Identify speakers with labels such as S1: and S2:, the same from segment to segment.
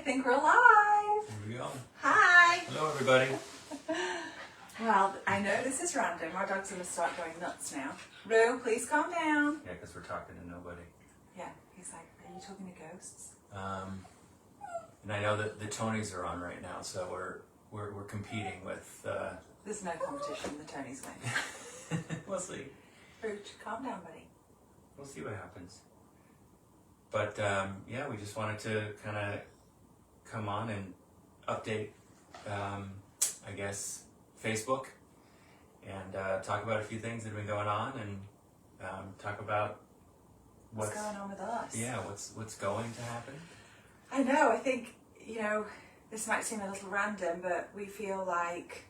S1: think we're live.
S2: Here we go.
S1: Hi.
S2: Hello, everybody.
S1: Well, I know this is random. Our dog's going to start going nuts now. Rue, please calm down.
S2: Yeah, because we're talking to nobody.
S1: Yeah, he's like, are you talking to ghosts?
S2: And I know that the Tonys are on right now, so we're competing with.
S1: There's no competition. The Tonys win.
S2: We'll see.
S1: Rue, calm down, buddy.
S2: We'll see what happens. But yeah, we just wanted to kind of come on and update, I guess, Facebook and talk about a few things that have been going on and talk about
S1: What's going on with us?
S2: Yeah, what's going to happen.
S1: I know. I think, this might seem a little random, but we feel like,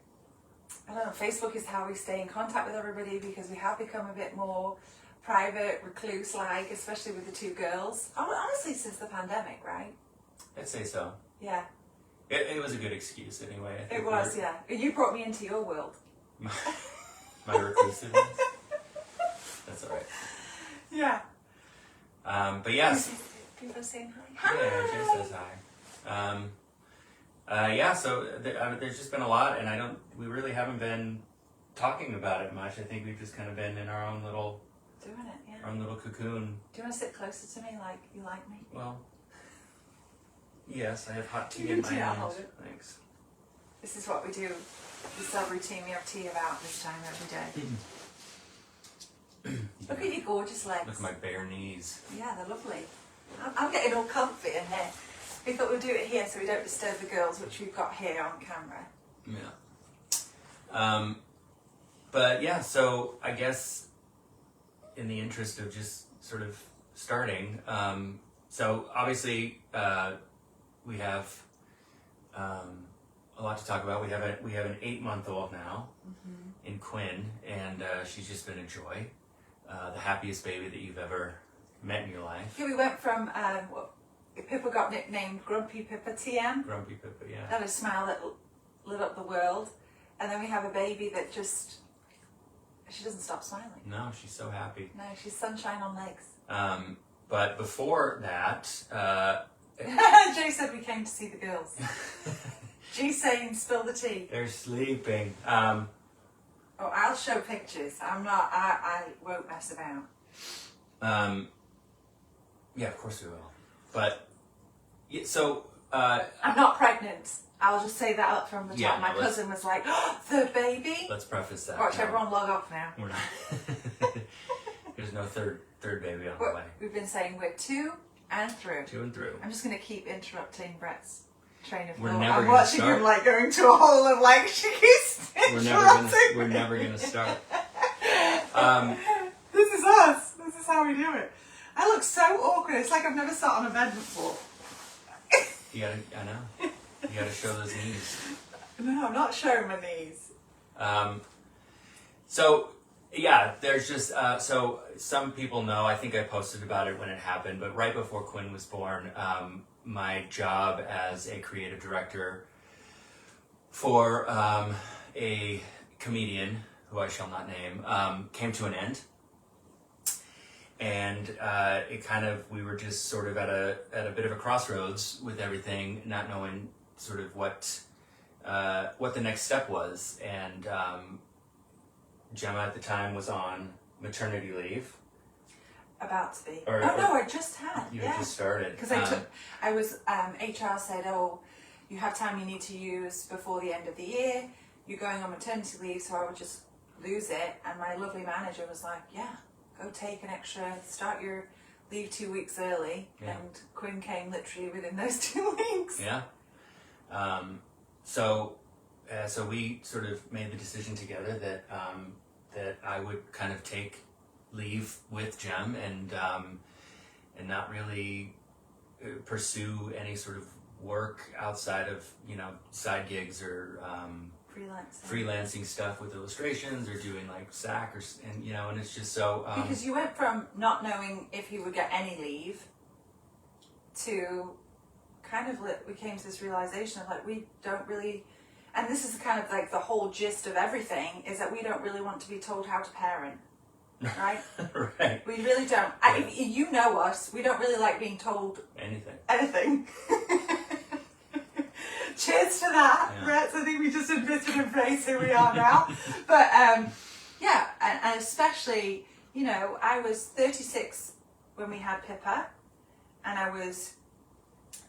S1: I don't know, Facebook is how we stay in contact with everybody because we have become a bit more private, recluse-like, especially with the two girls. Honestly, since the pandemic, right?
S2: I'd say so.
S1: Yeah.
S2: It was a good excuse anyway. I think
S1: It was, yeah. You brought me into your world.
S2: My reclusiveness. That's all right.
S1: Yeah.
S2: But yes.
S1: People saying hi.
S2: Yeah, Jay says hi. Yeah, so there's just been a lot, and we really haven't been talking about it much. I think we've just kind of been in our own little
S1: Doing it, yeah.
S2: our own little cocoon.
S1: Do you want to sit closer to me like you like me?
S2: Well, yes, I have hot tea in my
S1: Yeah,
S2: hand.
S1: hold it.
S2: Thanks.
S1: This is what we do. This is our routine. We have tea about this time every day. Look at your gorgeous legs.
S2: Look at my bare knees.
S1: Yeah, they're lovely. I'm getting all comfy in here. We thought we'd do it here so we don't disturb the girls, which we've got here on camera.
S2: Yeah. But yeah, so I guess in the interest of just sort of starting, so obviously we have a lot to talk about. We have an 8-month-old now in Quinn, and she's just been a joy, the happiest baby that you've ever met in your life.
S1: Yeah, we went from Pippa got nicknamed Grumpy Pippa TM.
S2: Grumpy Pippa, yeah.
S1: Had a smile that lit up the world, and then we have a baby that just she doesn't stop smiling.
S2: No, she's so happy.
S1: No, she's sunshine on legs.
S2: But before that,
S1: Jay said we came to see the girls. G's saying spill the tea.
S2: they're sleeping.
S1: Oh, I'll show pictures. I won't mess about.
S2: Yeah, of course we will. But yeah, so
S1: I'm not pregnant. I'll just say that up from the top.
S2: Yeah,
S1: My cousin was like, oh, third baby.
S2: let's preface that.
S1: Watch
S2: No,
S1: everyone log off now.
S2: we're not. There's no third baby on the way.
S1: We've been saying we're two and through.
S2: To and through.
S1: I'm just going to keep interrupting Brett's train of
S2: We're
S1: thought.
S2: never
S1: I'm
S2: gonna
S1: watching
S2: start.
S1: him like going to a hole of like she keeps interrupting.
S2: We're never gonna start.
S1: This is us. This is how we do it. I look so awkward. It's like I've never sat on a bed before.
S2: I know. You gotta show those knees.
S1: No, I'm not showing my knees.
S2: So yeah, there's just so some people know. I think I posted about it when it happened, but right before Quinn was born, my job as a creative director for a comedian who I shall not name came to an end. And it kind of, we were just sort of at a bit of a crossroads with everything, not knowing sort of what the next step was. And Gemma at the time was on maternity leave.
S1: About to be.
S2: Or
S1: no, I just had.
S2: You
S1: yeah.
S2: had just started.
S1: Because HR said, oh, you have time you need to use before the end of the year. You're going on maternity leave, so I would just lose it. And my lovely manager was like, yeah, go take an extra, start your leave 2 weeks early.
S2: Yeah.
S1: And Quinn came literally within those 2 weeks.
S2: Yeah. So we sort of made the decision together that that I would kind of take leave with Gem and not really pursue any sort of work outside of side gigs or freelancing stuff with illustrations or doing like SAC and it's just so
S1: because you went from not knowing if you would get any leave to kind of we came to this realization of like we don't really, and this is kind of like the whole gist of everything, is that we don't really want to be told how to parent. Right?
S2: Right.
S1: We really don't.
S2: Yeah.
S1: You know us. We don't really like being told
S2: anything.
S1: Anything. Cheers to that,
S2: Yeah.
S1: Brett. I think we just admitted and embraced who we are now. But yeah, and especially, you know, I was 36 when we had Pippa, and I was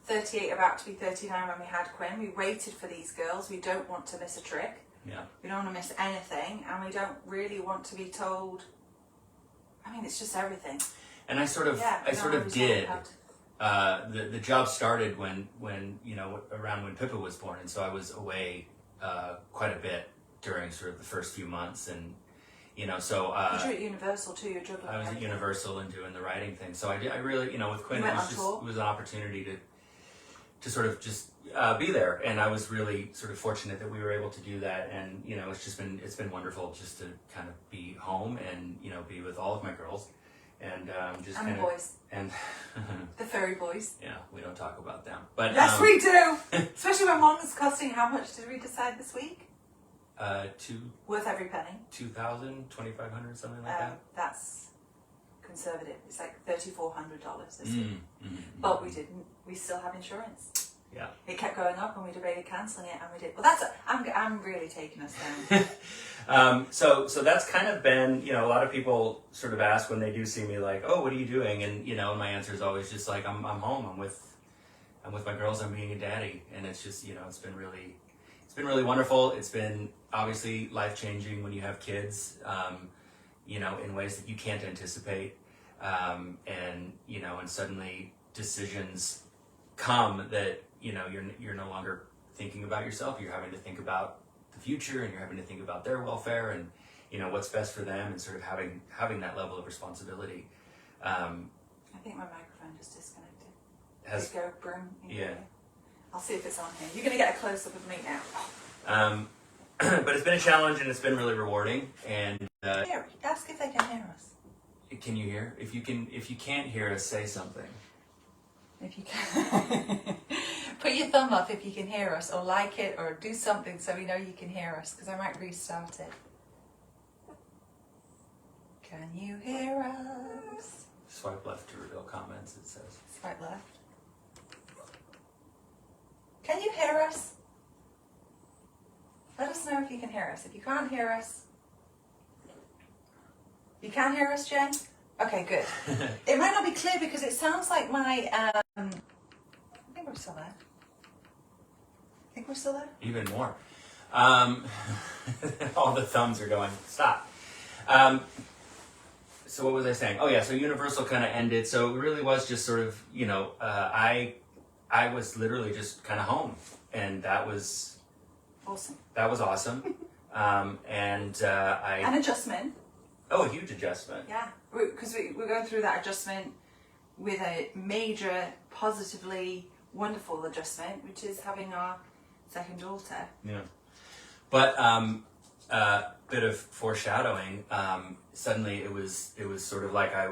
S1: 38, about to be 39 when we had Quinn. We waited for these girls. We don't want to miss a trick.
S2: Yeah.
S1: We don't want to miss anything, and we don't really want to be told. I mean, it's just everything.
S2: And I sort of did. The job started when you know, around when Pippa was born, and so I was away quite a bit during sort of the first few months, and you know, so
S1: you were at Universal too. You were juggling.
S2: I was at Universal and doing the writing thing. So I really, you know, with Quinn, it was an opportunity to sort of just be there, and I was really sort of fortunate that we were able to do that. And you know, it's been wonderful just to kind of be home and, you know, be with all of my girls, and just
S1: and
S2: kind
S1: the
S2: of
S1: boys,
S2: and
S1: the furry boys.
S2: yeah, we don't talk about them, but
S1: Yes, we do. Especially when one was costing. How much did we decide this week? Worth every penny.
S2: 2,000, 2,500, something like that.
S1: That's conservative. It's like $3,400 this week. But we didn't. We still have insurance.
S2: Yeah.
S1: It kept going up, and we debated cancelling it, and we did. Well, I'm really taking us down.
S2: So that's kind of been, you know, a lot of people sort of ask when they do see me, like, oh, what are you doing? And you know, my answer is always just like, I'm home. I'm with my girls. I'm being a daddy, and it's just, you know, it's been really wonderful. It's been obviously life-changing when you have kids, you know, in ways that you can't anticipate. And, you know, and suddenly decisions come that, you know, you're no longer thinking about yourself. You're having to think about the future, and you're having to think about their welfare and, you know, what's best for them, and sort of having that level of responsibility.
S1: I think my microphone just disconnected. There you go, broom.
S2: Yeah.
S1: I'll see if it's on here. You're going to get a close-up of me now.
S2: But it's been a challenge, and it's been really rewarding. And
S1: Here, ask if they can hear us.
S2: can you hear? If you can't hear us, say something.
S1: If you can. Put your thumb up if you can hear us, or like it, or do something so we know you can hear us, because I might restart it. Can you hear us?
S2: Swipe left to reveal comments, it says.
S1: Swipe left. Can you hear us? Let us know if you can hear us. If you can't hear us, you can hear us, Jen? Okay, good. It might not be clear because it sounds like my, I think we're still there.
S2: Even more. All the thumbs are going, stop. So what was I saying? Oh yeah, so Universal kind of ended. So it really was just sort of, you know, I was literally just kind of home, and that was
S1: awesome.
S2: That was awesome. An
S1: adjustment.
S2: Oh, a huge adjustment.
S1: Yeah, because we're going through that adjustment with a major, positively wonderful adjustment, which is having our second daughter.
S2: Yeah. But bit of foreshadowing. Suddenly, it was sort of like I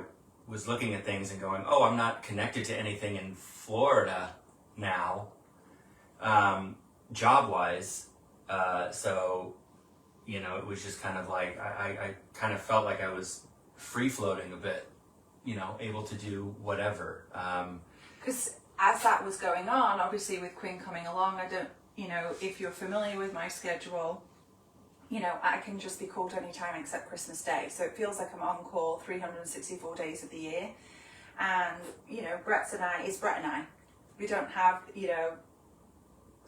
S2: was looking at things and going, "Oh, I'm not connected to anything in Florida now, job-wise." So, you know, it was just kind of like I kind of felt like I was free-floating a bit, you know, able to do whatever.
S1: Because as that was going on, obviously with Quinn coming along, I don't, you know, if you're familiar with my schedule, you know, I can just be called anytime except Christmas Day. So it feels like I'm on call 364 days of the year. And, you know, Brett and I. We don't have, you know,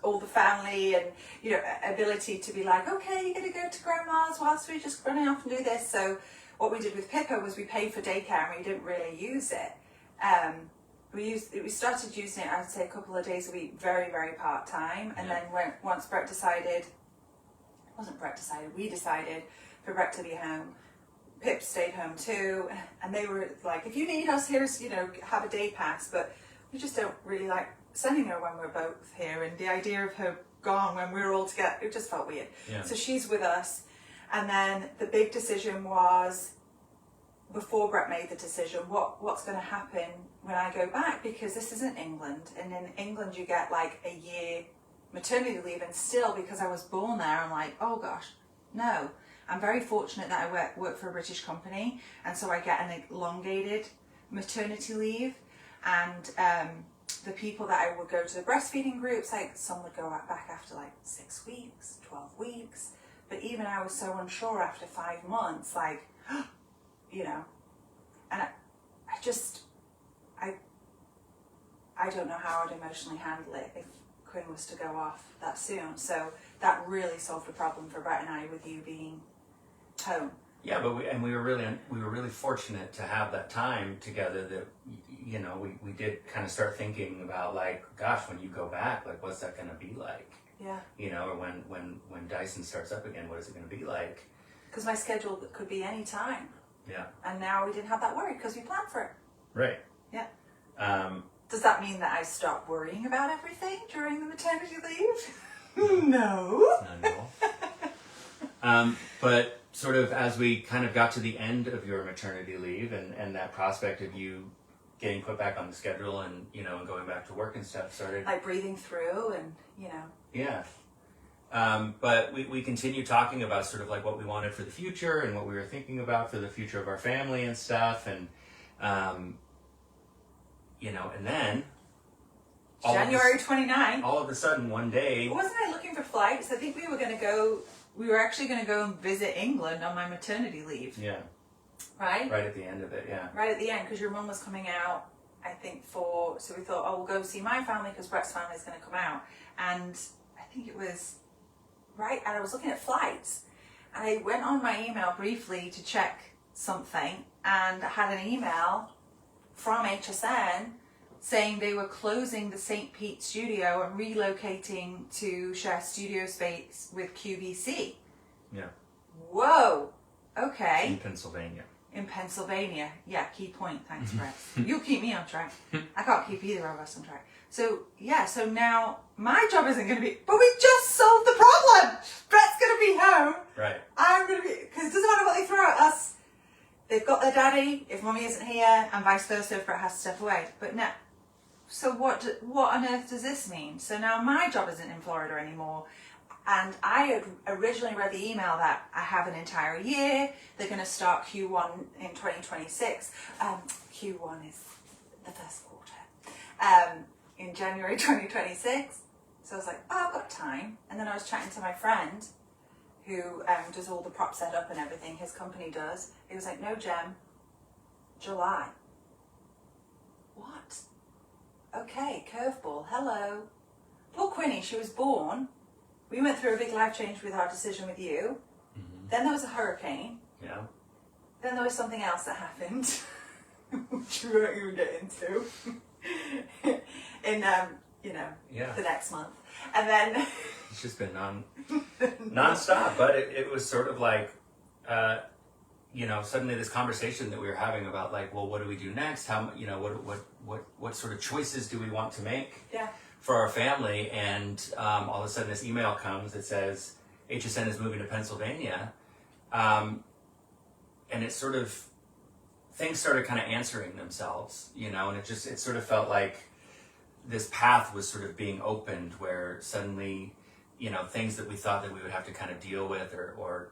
S1: all the family and, you know, ability to be like, okay, you're going to go to grandma's whilst we're just running off and do this. So what we did with Pippa was we paid for daycare and we didn't really use it. We started using it, I would say, a couple of days a week, very, very part-time. And then once Brett decided, we decided for Brett to be home. Pip stayed home too. And they were like, if you need us, here's, you know, have a day pass. But we just don't really like sending her when we're both here. And the idea of her gone when we're all together, it just felt weird.
S2: Yeah.
S1: So she's with us. And then the big decision was, before Brett made the decision, what's going to happen when I go back, because this isn't England, and in England you get like a year maternity leave, and still, because I was born there, I'm like, oh gosh, no. I'm very fortunate that I work for a British company, and so I get an elongated maternity leave, and the people that I would go to the breastfeeding groups, like some would go back after like 6 weeks, 12 weeks. But even I was so unsure after 5 months, like, you know, and I don't know how I'd emotionally handle it if Quinn was to go off that soon. So that really solved the problem for Brett and I with you being home.
S2: Yeah, but we were really fortunate to have that time together. That, you know, we did kind of start thinking about, like, gosh, when you go back, like, what's that going to be like?
S1: Yeah.
S2: You know, or when Dyson starts up again, what is it going to be like?
S1: Because my schedule could be any time.
S2: Yeah.
S1: And now we didn't have that worry because we planned for it.
S2: Right.
S1: Yeah. Does that mean that I stopped worrying about everything during the maternity leave? No.
S2: No. But sort of as we kind of got to the end of your maternity leave and that prospect of you getting put back on the schedule and, you know, and going back to work and stuff started.
S1: Like breathing through and, you know.
S2: Yeah. But we continue talking about sort of like what we wanted for the future and what we were thinking about for the future of our family and stuff. And, you know, and then
S1: January 29th.
S2: all of a sudden one day.
S1: Wasn't I looking for flights? I think we were actually going to go and visit England on my maternity leave.
S2: Yeah.
S1: Right?
S2: Right at the end of it, yeah.
S1: Right at the end, because your mum was coming out, I think, so we thought, oh, we'll go see my family because Brett's family is going to come out. And I think it was right, and I was looking at flights, and I went on my email briefly to check something, and I had an email from HSN saying they were closing the St. Pete studio and relocating to share studio space with QVC.
S2: Yeah.
S1: Whoa. Okay.
S2: In Pennsylvania.
S1: In Pennsylvania. Yeah, key point. Thanks, Brett. You'll keep me on track. I can't keep either of us on track. So, yeah, so now my job isn't going to be, but we just solved the problem. Brett's going to be home.
S2: Right.
S1: I'm going to be, because it doesn't matter what they throw at us. They've got their daddy if mummy isn't here, and vice versa if Brett has to step away. But now, so what on earth does this mean? So now my job isn't in Florida anymore. And I had originally read the email that I have an entire year. They're going to start Q1 in 2026. Q1 is the first quarter. In January 2026. So I was like, oh, I've got time. And then I was chatting to my friend who does all the prop setup and everything. His company does. He was like, no, Gem, July. What? Okay, curveball. Hello. Poor Quinny, she was born. We went through a big life change with our decision with you. Mm-hmm. Then there was a hurricane.
S2: Yeah.
S1: Then there was something else that happened, which we won't even get into. In the next month, and then
S2: it's just been non-stop. But it was sort of like, suddenly this conversation that we were having about, like, well, what do we do next? How, what sort of choices do we want to make?
S1: Yeah.
S2: For our family, and all of a sudden this email comes that says HSN is moving to Pennsylvania, and it sort of, things started kind of answering themselves, and it sort of felt like this path was sort of being opened where suddenly, things that we thought that we would have to kind of deal with or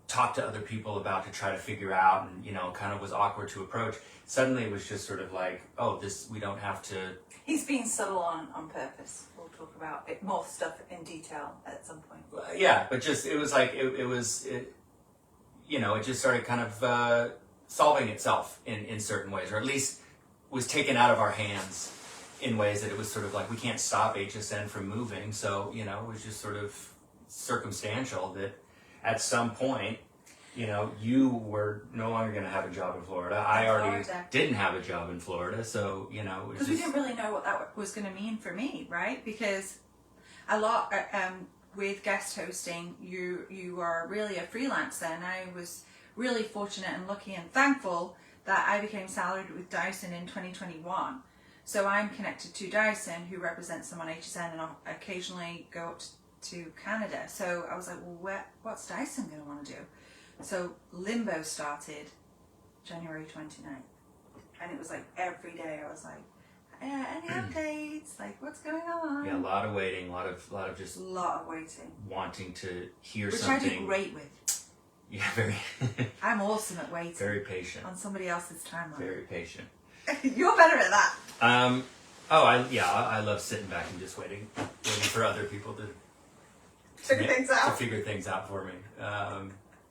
S2: talk to other people about to try to figure out and, kind of was awkward to approach. Suddenly it was just sort of like, oh, we don't have to. He's being subtle on purpose. We'll talk about it, more stuff in detail at some point. Yeah, but just, it was like, it just started kind of solving itself in certain ways, or at least was taken out of our hands in ways that it was sort of like, we can't stop HSN from moving. So, it was just sort of circumstantial that at some point, you were no longer going to have a job in Florida. I already didn't have a job in Florida, so, because we didn't really know what that was going to mean for me, right? Because a lot with guest hosting, you are really a freelancer, and I was really fortunate and lucky and thankful that I became salaried with Dyson in 2021. So I'm connected to Dyson, who represents them on HSN, and I'll occasionally go up to Canada. So I was like, well, what's Dyson going to want to do? So Limbo started January 29th. And it was like every day I was like, any updates? Like, what's going on? Yeah, a lot of waiting, a lot of waiting. Wanting to hear something. Which I do great with. Yeah, very. I'm awesome at waiting. Very patient. On somebody else's timeline. Very patient. You're better at that. I love sitting back and just waiting for other people to
S1: to
S2: figure things out for me.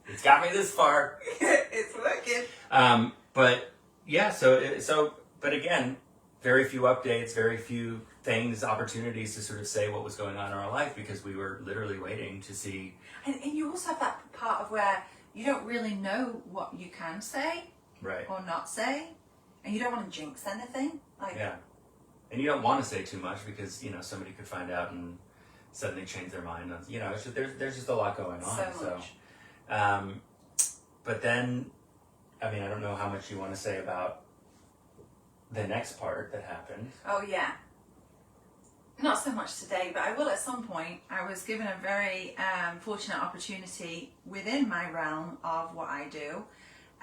S2: It's got me this far.
S1: It's working.
S2: But yeah, but again, very few updates, very few things, opportunities to sort of say what was going on in our life because we were literally waiting to see.
S1: And you also have that part of where you don't really know what you can say
S2: Right.
S1: or not say, and you don't want to jinx anything.
S2: Yeah. And you don't want to say too much because, somebody could find out and suddenly change their mind. It's just, there's just a lot going on.
S1: So much.
S2: But then, I don't know how much you want to say about the next part that happened.
S1: Oh, yeah. Not so much today, but I will at some point. I was given a very fortunate opportunity within my realm of what I do,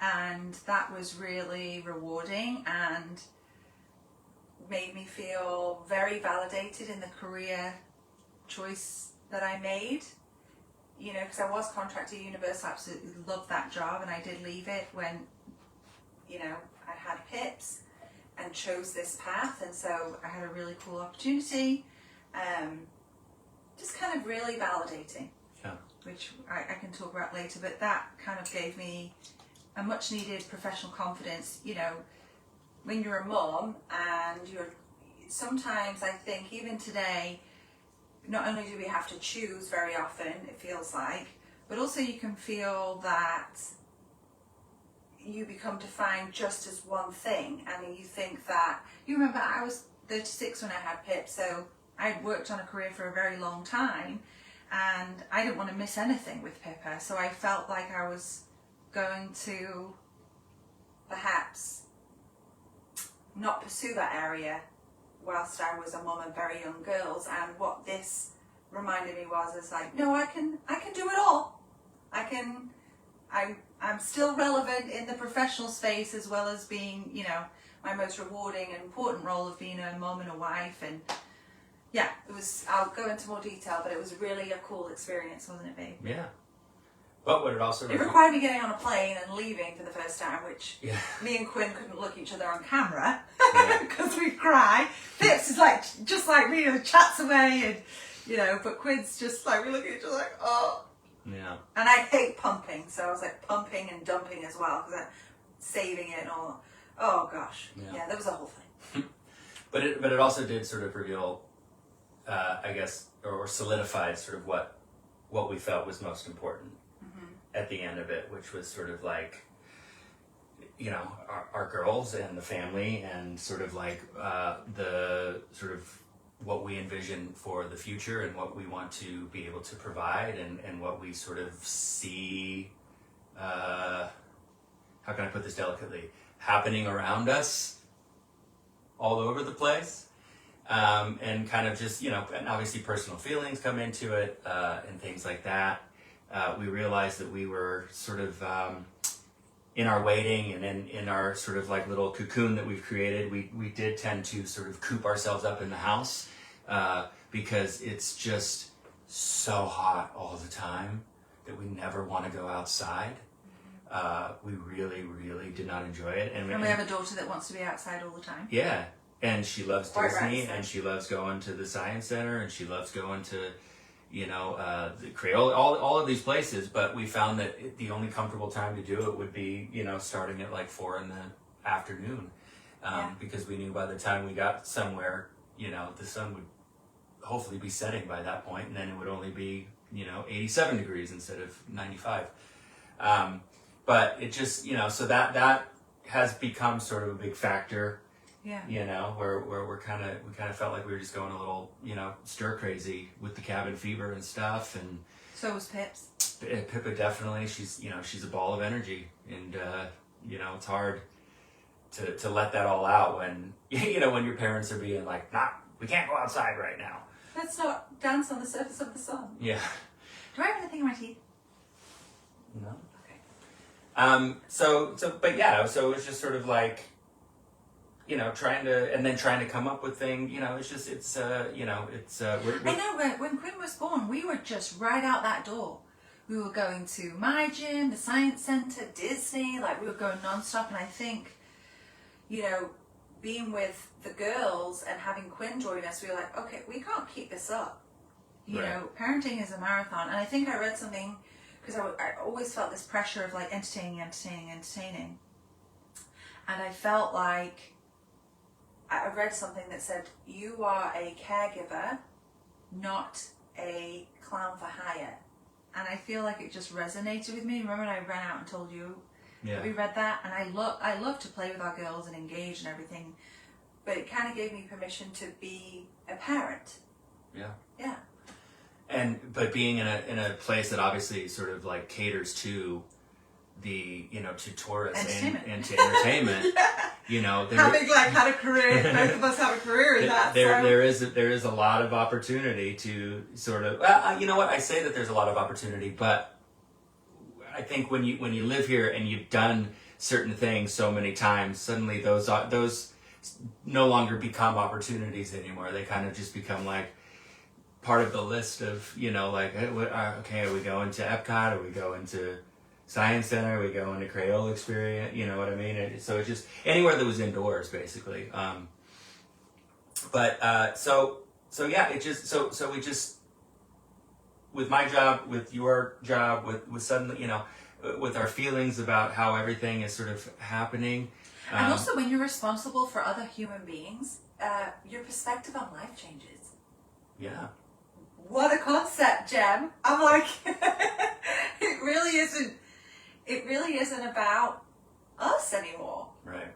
S1: and that was really rewarding and made me feel very validated in the career choice that I made. Because I was contracted at university, I absolutely loved that job, and I did leave it when, I had PIPs and chose this path, and so I had a really cool opportunity. Just kind of really validating, which I can talk about later, but that kind of gave me a much needed professional confidence. When you're a mom and sometimes I think even today, not only do we have to choose very often, it feels like, but also you can feel that you become defined just as one thing, and you think that, you remember I was 36 when I had PIP, so I'd worked on a career for a very long time, and I didn't want to miss anything with Pippa, so I felt like I was going to perhaps not pursue that area whilst I was a mum of very young girls. And what this reminded me is like, no, I can do it all. I'm still relevant in the professional space as well as being, my most rewarding and important role of being a mum and a wife. And yeah, I'll go into more detail, but it was really a cool experience, wasn't it, babe?
S2: Yeah. But what it also
S1: required me getting on a plane and leaving for the first time, which me and Quinn couldn't look each other on camera because we'd cry. Phipps is just like me, chats away, and but Quinn's just like, we look at each other like, oh.
S2: Yeah.
S1: And I hate pumping, so I was like pumping and dumping as well because I'm saving it and all. Oh gosh, yeah, that was a whole thing.
S2: But it also did sort of reveal, I guess, or solidified sort of what we felt was most important at the end of it, which was sort of like, our girls and the family, and sort of like the sort of what we envision for the future and what we want to be able to provide, and what we sort of see, how can I put this delicately, happening around us all over the place. And kind of just, and obviously personal feelings come into it, and things like that. We realized that we were sort of in our waiting and in our sort of like little cocoon that we've created. We did tend to sort of coop ourselves up in the house because it's just so hot all the time that we never want to go outside. We really, really did not enjoy it. And
S1: we have a daughter that wants to be outside all the time.
S2: Yeah. And she loves Disney,
S1: right.
S2: And she loves going to the Science Center, and she loves going to, the Creole, all of these places. But we found that the only comfortable time to do it would be, starting at like 4 in the afternoon, because we knew by the time we got somewhere, the sun would hopefully be setting by that point, and then it would only be, 87 degrees instead of 95. But it just, so that has become sort of a big factor. Yeah. Where we kind of felt like we were just going a little, stir crazy with the cabin fever and stuff. And
S1: so was Pips.
S2: Pippa definitely, she's a ball of energy, and it's hard to let that all out when when your parents are being like, nah, we can't go outside right now.
S1: Let's not dance on the surface of the sun.
S2: Yeah.
S1: Do I have anything in my teeth?
S2: No.
S1: Okay.
S2: So it was just sort of like, trying to come up with things, I
S1: know when Quinn was born, we were just right out that door. We were going to my gym, the Science Center, Disney, we were going non-stop. And I think, being with the girls and having Quinn join us, we were like, okay, we can't keep this up. You
S2: Right.
S1: know, parenting is a marathon. And I think I read something, because I always felt this pressure of like entertaining. And I felt like I read something that said, you are a caregiver, not a clown for hire. And I feel like it just resonated with me. Remember when I ran out and told you?
S2: Yeah.
S1: We read that, and I love to play with our girls and engage and everything, but it kind of gave me permission to be a parent.
S2: Yeah.
S1: Yeah.
S2: But being in a place that obviously sort of like caters to the, you know, to tourists and to entertainment,
S1: Yeah.
S2: you know,
S1: Having like had a career, both of us have a career in that.
S2: There is a lot of opportunity to sort of, you know what, I say that there's a lot of opportunity, but I think when you live here and you've done certain things so many times, suddenly those no longer become opportunities anymore. They kind of just become like part of the list of, you know, like, okay, are we going to Epcot? Are we going to Science Center? Are we going to Crayola Experience? You know what I mean? And so it's just anywhere that was indoors, basically. So yeah, it just so we just, with my job, with your job, with suddenly, you know, with our feelings about how everything is sort of happening.
S1: And also when you're responsible for other human beings, your perspective on life changes.
S2: Yeah.
S1: What a concept, Gem. I'm like, it really isn't about us anymore.
S2: Right.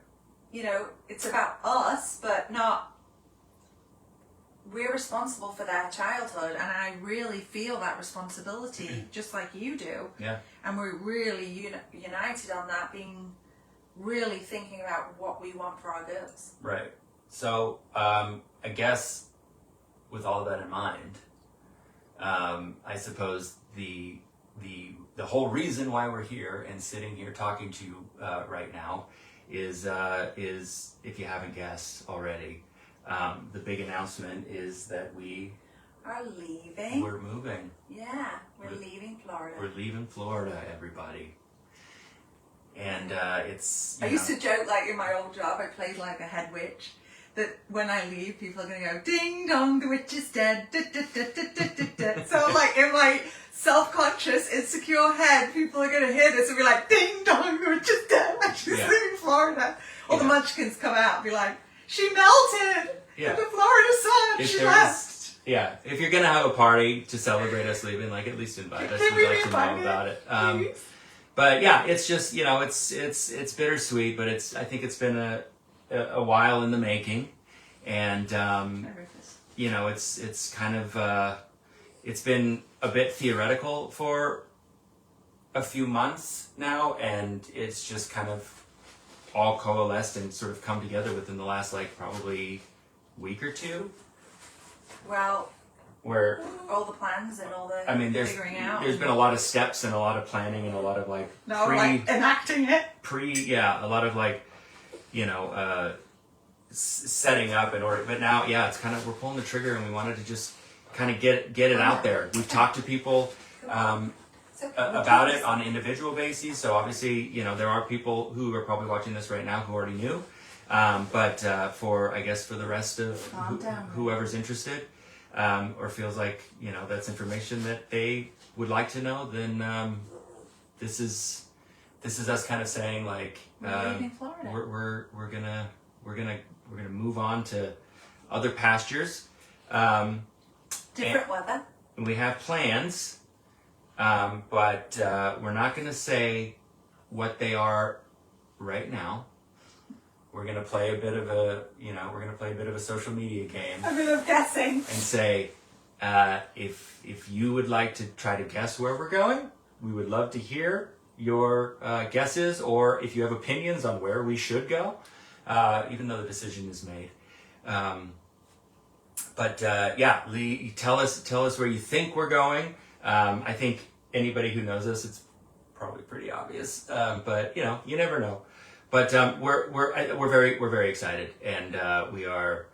S1: You know, it's about us, but not, we're responsible for their childhood, and I really feel that responsibility, just like you do.
S2: Yeah.
S1: And we're really united on that, being really thinking about what we want for our girls.
S2: Right. So I guess with all of that in mind, I suppose the whole reason why we're here and sitting here talking to you right now is if you haven't guessed already, the big announcement is that we
S1: Are leaving.
S2: we're moving.
S1: Yeah, we're leaving Florida.
S2: We're leaving Florida, everybody. And it's.
S1: I used to joke, like in my old job, I played like a head witch, that when I leave, people are going to go, ding dong, the witch is dead. Da, da, da, da, da, da, da. So like in my self-conscious, insecure head, people are going to hear this and be like, ding dong, the witch is dead. Like she's leaving Florida. Or the munchkins come out and be like, she melted in the Florida sun. She left.
S2: Yeah, if you're gonna have a party to celebrate us leaving, like at least invite us. We'd like to know about it. But yeah, it's just, you know, it's bittersweet, but I think it's been a while in the making, and you know, it's kind of it's been a bit theoretical for a few months now, and it's just kind of all coalesced and sort of come together within the last like probably week or two.
S1: Well,
S2: where
S1: all the plans and all the figuring out.
S2: There's been a lot of steps and a lot of planning and a lot of like
S1: like enacting it.
S2: A lot of like, you know, setting up in order. But now, yeah, it's kind of, we're pulling the trigger, and we wanted to just kind of get it out there. We've talked to people about it on individual bases. So obviously, you know, there are people who are probably watching this right now who already knew. But for the rest of whoever's interested, or feels like, you know, that's information that they would like to know, then this is us kind of saying like we're gonna move on to other pastures,
S1: different weather.
S2: And we have plans, but we're not gonna say what they are right now. We're gonna play a bit of a social media game.
S1: A bit of guessing.
S2: And say, if you would like to try to guess where we're going, we would love to hear your guesses, or if you have opinions on where we should go, even though the decision is made. Lee, tell us where you think we're going. I think anybody who knows us, it's probably pretty obvious, but you know, you never know. But we're very excited, and we are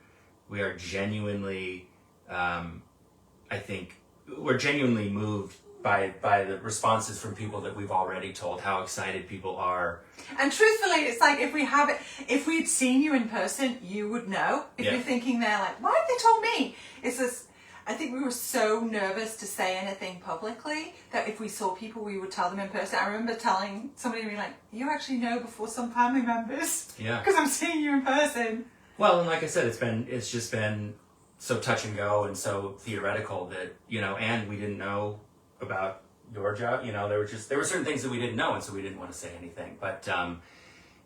S2: genuinely, I think we're genuinely moved by the responses from people that we've already told, how excited people are.
S1: And truthfully, it's like if we'd seen you in person, you would know. If
S2: Yeah.
S1: you're thinking there like, why have they told me? It's this. I think we were so nervous to say anything publicly that if we saw people, we would tell them in person. I remember telling somebody, being like, you actually know before some family members.
S2: Yeah.
S1: Because I'm seeing you in person.
S2: Well, and like I said, it's just been so touch and go and so theoretical that, you know, and we didn't know about your job. You know, there were certain things that we didn't know, and so we didn't want to say anything. But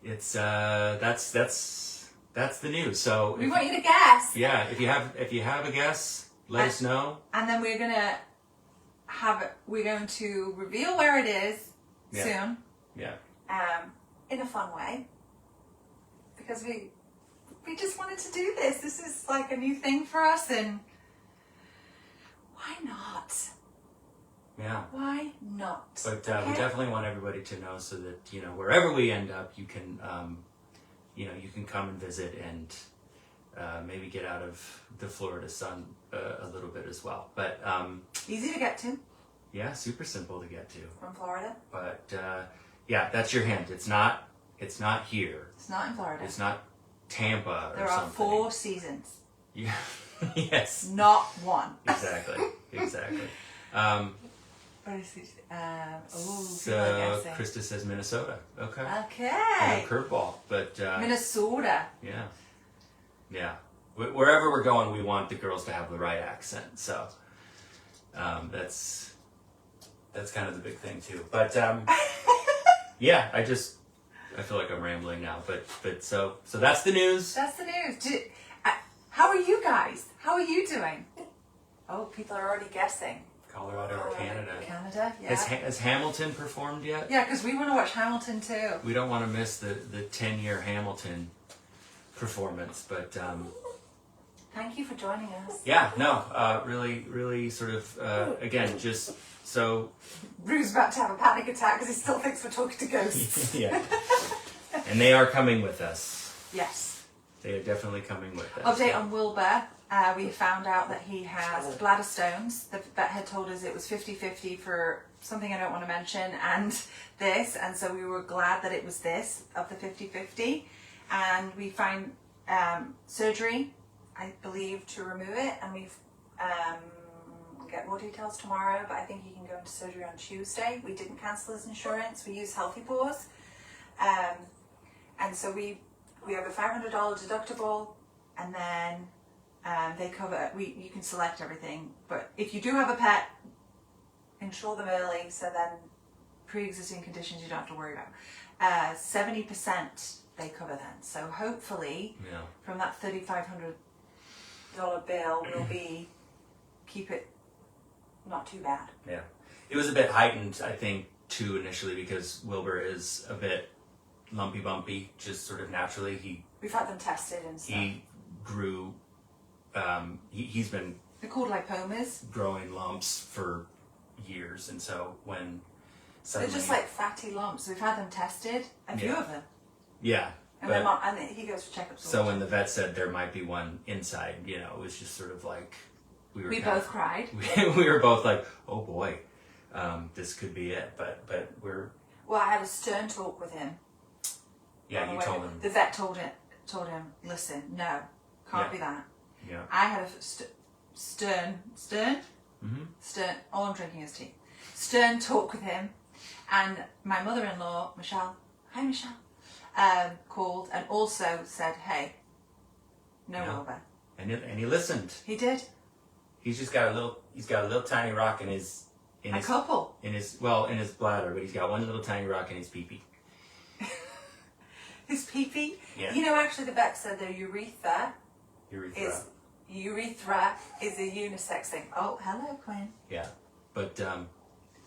S2: it's that's the news. So
S1: We want you to guess.
S2: yeah, if you have a guess, let us know.
S1: And then we're going to reveal where it is
S2: Yeah.
S1: soon.
S2: Yeah.
S1: In a fun way. Because we just wanted to do this. This is like a new thing for us, and why not?
S2: Yeah.
S1: Why not?
S2: But
S1: Okay?
S2: we definitely want everybody to know, so that, you know, wherever we end up, you can you know, you can come and visit and maybe get out of the Florida sun a little bit as well. But
S1: Easy to get to
S2: yeah, super simple to get to.
S1: from Florida.
S2: But yeah, that's your hint. It's not here.
S1: It's not in Florida.
S2: It's not Tampa or
S1: There are
S2: something.
S1: 4 seasons,
S2: Yeah. Yes.
S1: not 1.
S2: Exactly.
S1: What is it? People are
S2: So
S1: guessing.
S2: Krista says Minnesota. Okay.
S1: Okay.
S2: Curveball, but
S1: Minnesota.
S2: yeah. Wherever we're going, we want the girls to have the right accent. So that's kind of the big thing too. But yeah, I feel like I'm rambling now. But so that's the news.
S1: That's the news. How are you guys? How are you doing? Oh, people are already guessing.
S2: Colorado or Canada.
S1: Canada, yeah.
S2: Has Hamilton performed yet?
S1: Yeah, because we want to watch Hamilton too.
S2: We don't want to miss the 10-year Hamilton performance, but
S1: Thank you for joining us.
S2: yeah, no, really sort of again, just so
S1: Rue's about to have a panic attack because he still thinks we're talking to ghosts.
S2: yeah, and they are coming with us.
S1: Yes.
S2: They are definitely coming with us.
S1: Update on Wilbur. We found out that he has bladder stones. The vet had told us it was 50-50 for something I don't want to mention and this, and so we were glad that it was this of the 50-50. And we find surgery, I believe, to remove it, and we've get more details tomorrow, but I think he can go into surgery on Tuesday. We didn't cancel his insurance. We used Healthy Paws, and so we have a $500 deductible, and then they cover. You can select everything, but if you do have a pet, insure them early, so then pre-existing conditions you don't have to worry about. 70% they cover then. So hopefully, from that $3,500 bill, will be keep it not too bad.
S2: Yeah, it was a bit heightened, I think, too, initially, because Wilbur is a bit lumpy bumpy, just sort of naturally.
S1: We've had them tested and stuff.
S2: He grew. He's been
S1: They're called lipomas.
S2: growing lumps for years, and so when
S1: They're
S2: suddenly,
S1: just like fatty lumps. We've had them tested, a few of them.
S2: yeah,
S1: And
S2: but
S1: my mom, and he goes for checkups.
S2: so when the vet said there might be one inside, you know, it was just sort of like we
S1: both cried.
S2: We were both like, oh boy, this could be it. But we're
S1: Well, I had a stern talk with him.
S2: yeah. You told him
S1: The vet told him, listen, no, can't
S2: Yeah.
S1: be that.
S2: yeah.
S1: I had a stern.
S2: Mm-hmm.
S1: Stern. All I'm drinking is tea. Stern talk with him, and my mother-in-law, Michelle. Hi, Michelle. Called and also said, "Hey, no
S2: Yeah.
S1: Wilbur."
S2: And he listened.
S1: He did.
S2: He's just got a little tiny rock in his
S1: A couple.
S2: in his bladder, but he's got one little tiny rock in his pee-pee.
S1: His pee-pee.
S2: Yeah.
S1: You know, actually, the vet said the urethra
S2: Urethra.
S1: is a unisex thing. Oh, hello, Quinn.
S2: Yeah, but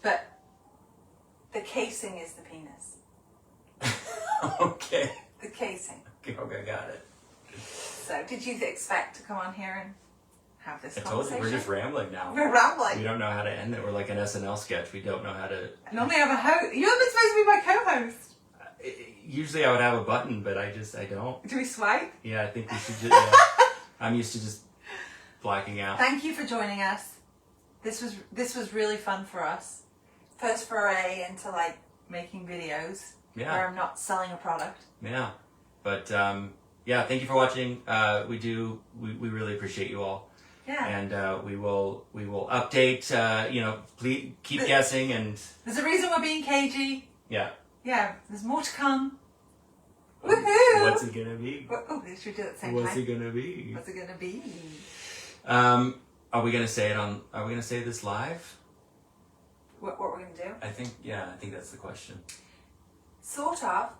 S1: But the casing is the penis.
S2: okay.
S1: The casing.
S2: Okay, got it.
S1: So, did you expect to come on here and have this
S2: I told you,
S1: conversation?
S2: we're just rambling now.
S1: We're rambling.
S2: We don't know how to end it. We're like an SNL sketch. We don't know how to.
S1: Normally I have a host. You're supposed to be my co-host.
S2: Usually I would have a button, but I don't.
S1: Do we swipe?
S2: Yeah, I think we should just. Yeah. I'm used to just blacking out.
S1: Thank you for joining us. This was really fun for us. First foray into like making videos where I'm not selling a product.
S2: Yeah. But yeah, thank you for watching. We really appreciate you all.
S1: Yeah.
S2: And we will update. Please keep guessing, and
S1: there's a reason we're being cagey.
S2: Yeah.
S1: Yeah. There's more to come. Woohoo!
S2: What's it gonna be?
S1: Oh, should we do it at the same
S2: What's
S1: time?
S2: it gonna be?
S1: What's it gonna be?
S2: Are we gonna say it on? Are we gonna say this live?
S1: What we're gonna do?
S2: I think that's the question.
S1: Sort of.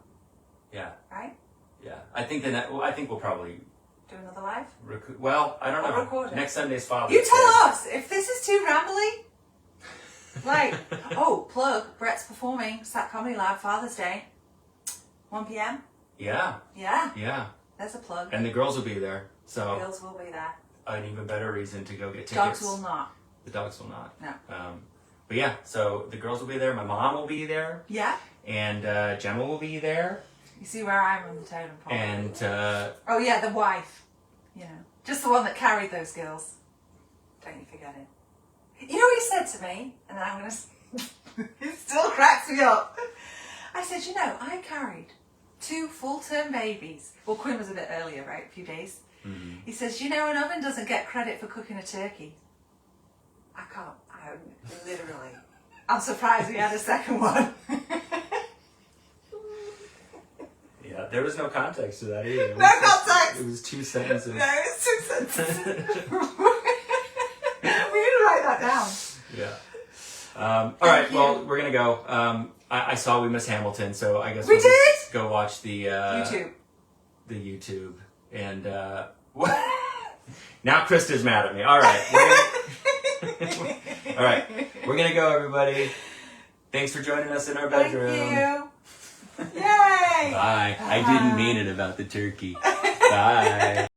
S2: Yeah.
S1: Right.
S2: Yeah. I think we'll probably
S1: do another live.
S2: Well, I don't know.
S1: Record it.
S2: Next Sunday's Father's Day.
S1: You tell us if this is too rambly. Like, plug. Brett's performing Sat Comedy Lab Father's Day, 1 p.m.
S2: Yeah.
S1: Yeah.
S2: Yeah.
S1: There's a plug.
S2: And the girls will be there. So
S1: the girls will be there.
S2: An even better reason to go get tickets.
S1: Dogs will not.
S2: The dogs will not.
S1: No.
S2: But yeah, so the girls will be there. My mom will be there.
S1: Yeah.
S2: And Gemma will be there.
S1: You see where I'm on the totem pole.
S2: And
S1: oh yeah, the wife. You know, just the one that carried those girls. Don't you forget it. You know what he said to me, and then I'm gonna. It still cracks me up. I said, I carried 2 full-term babies. Well, Quinn was a bit earlier, right? A few days.
S2: Mm-hmm.
S1: He says, an oven doesn't get credit for cooking a turkey. I can't. Literally. I'm surprised we had a second one.
S2: Yeah, there was no context to that either.
S1: No context!
S2: It was 2 sentences.
S1: No, it's 2 sentences. We need to write that down.
S2: Yeah. All right, well, we're going to go. I saw We Miss Hamilton, so I guess
S1: we
S2: we'll
S1: did?
S2: just go watch the
S1: YouTube.
S2: The YouTube. And now Krista's mad at me. All right. All right. We're going to go, everybody. Thanks for joining us in our bedroom.
S1: Thank you. Yay!
S2: Bye. I didn't mean it about the turkey. Bye.